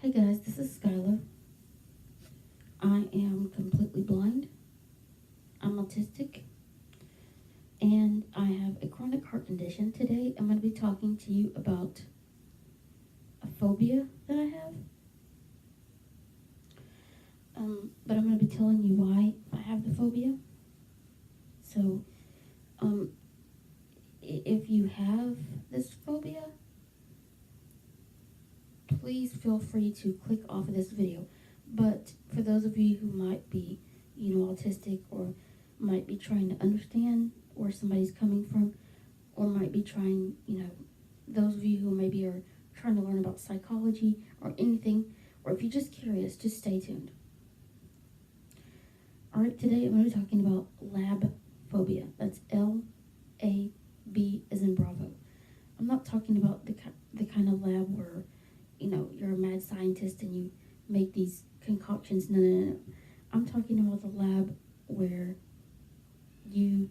Hi guys, this is Skylar. I am completely blind. I'm autistic and I have a chronic heart condition. Today I'm going to be talking to you about a phobia that I have. But I'm going to be telling you why I have the phobia. So, if you have this phobia, please feel free to click off of this video. But for those of you who might be, autistic, or might be trying to understand where somebody's coming from, or might be trying, those of you who maybe are trying to learn about psychology or anything, or if you're just curious, just stay tuned. Alright, today I'm going to be talking about lab phobia. That's L-A-B as in Bravo. I'm not talking about the kind of lab where, you're a mad scientist and you make these concoctions. No. I'm talking about the lab where you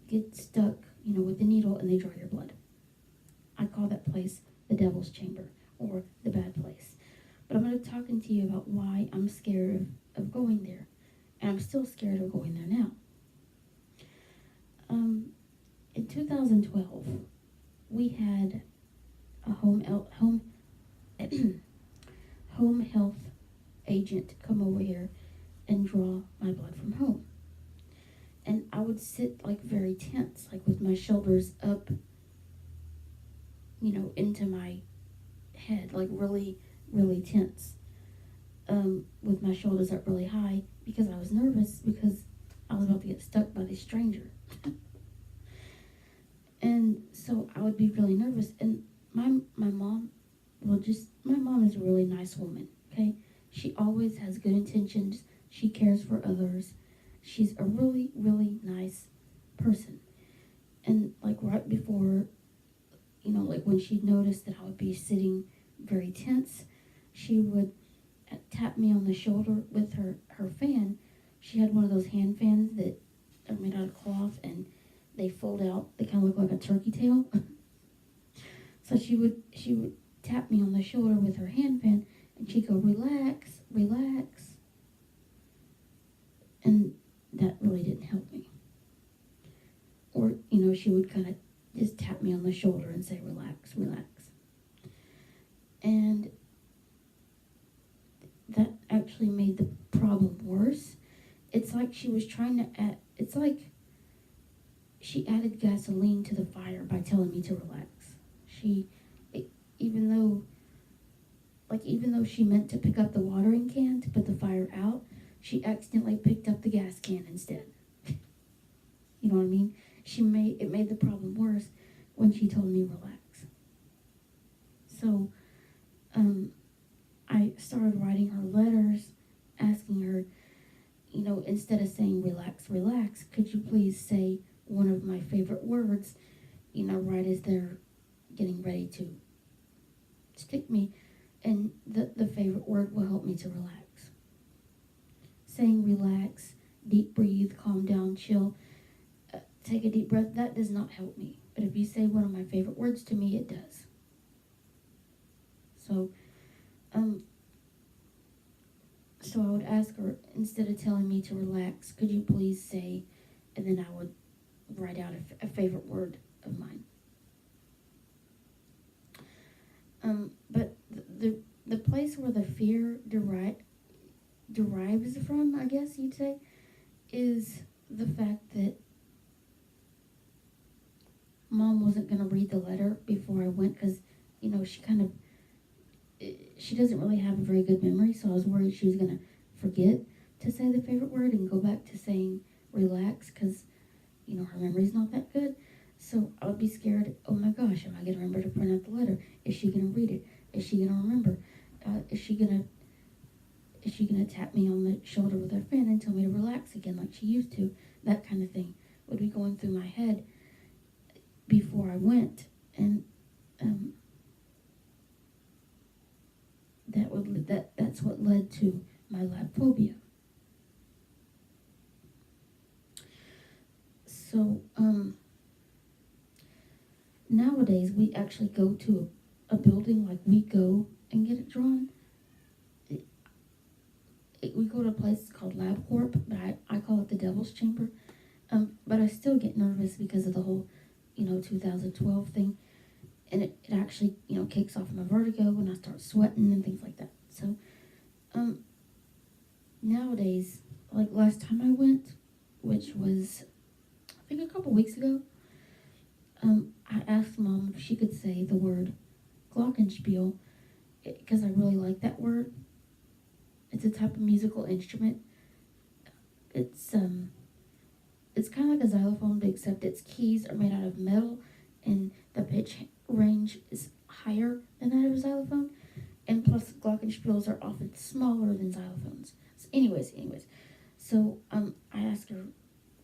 get stuck, with the needle and they draw your blood. I call that place the devil's chamber or the bad place. But I'm going to be talking to you about why I'm scared of going there. And I'm still scared of going there now. In 2012, we had a home health agent come over here and draw my blood from home. And I would sit like very tense, like with my shoulders up, into my head, like really, really tense, with my shoulders up really high because I was nervous because I was about to get stuck by this stranger. And so I would be really nervous. And my mom my mom is a really nice woman, okay? She always has good intentions. She cares for others. She's a really, really nice person. And like right before, like when she noticed that I would be sitting very tense, she would tap me on the shoulder with her fan. She had one of those hand fans that are made out of cloth and they fold out. They kind of look like a turkey tail. So she would tap me on the shoulder with her hand fan and she'd go, relax, relax. And that really didn't help me. Or, she would kind of just tap me on the shoulder and say, relax, relax. And that actually made the problem worse. It's like she was trying to it's like she added gasoline to the fire by telling me to relax. Even though she meant to pick up the watering can to put the fire out, she accidentally picked up the gas can instead. You know what I mean? It made the problem worse when she told me relax. So, I started writing her letters, asking her, instead of saying relax, relax, could you please say one of my favorite words, right as they're getting ready to stick me, and the favorite word will help me to relax. Saying relax, deep breathe, calm down, chill, take a deep breath, that does not help me. But if you say one of my favorite words to me, it does. So I would ask her, instead of telling me to relax, could you please say, and then I would write out a favorite word of mine. But the place where the fear derives from, I guess you'd say, is the fact that Mom wasn't going to read the letter before I went because, she doesn't really have a very good memory, so I was worried she was going to forget to say the favorite word and go back to saying relax because, her memory's not that good. So I would be scared, oh my gosh, am I going to remember to print out the letter? Is she going to read it? Is she going to remember? Is she going to tap me on the shoulder with her fan and tell me to relax again like she used to? That kind of thing would be going through my head before I went. And that's what led to my lab phobia. So nowadays we actually go to a building, like we go and get it drawn. We go to a place called LabCorp, but I call it the Devil's Chamber. But I still get nervous because of the whole, 2012 thing. And it actually, kicks off my vertigo when I start sweating and things like that. So, nowadays, like last time I went, which was, I think a couple weeks ago, I asked Mom if she could say the word glockenspiel, because I really like that word. It's a type of musical instrument. It's kind of like a xylophone, but except its keys are made out of metal, and the pitch range is higher than that of a xylophone. And plus, glockenspiels are often smaller than xylophones. So anyways, so I asked her,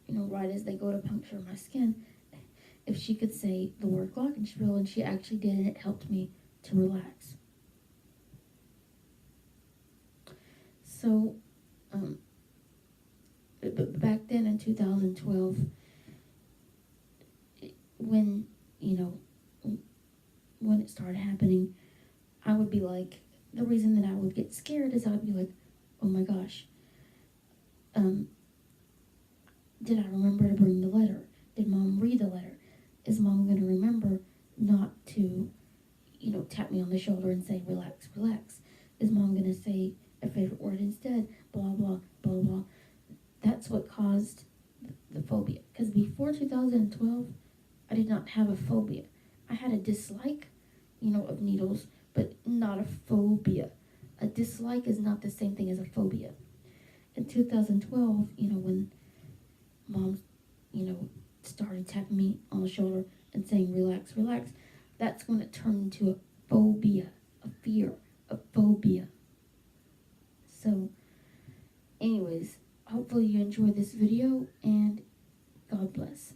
right as they go to puncture my skin, if she could say the word glockenspiel, and she actually did, and it helped me to relax. So, but back then in 2012, when when it started happening, I would be like, the reason that I would get scared is I would be like, oh my gosh, did I remember to bring the letter? Did Mom read the letter? Is Mom going to remember not to, tap me on the shoulder and say, relax, relax? Is Mom going to say a favorite word instead? Blah, blah, blah, blah. That's what caused the phobia. Because before 2012, I did not have a phobia. I had a dislike, of needles, but not a phobia. A dislike is not the same thing as a phobia. In 2012, when Mom, started tapping me on the shoulder and saying, relax, relax, that's when it turned into a phobia, a fear, a phobia. So, anyways, hopefully you enjoyed this video, and God bless.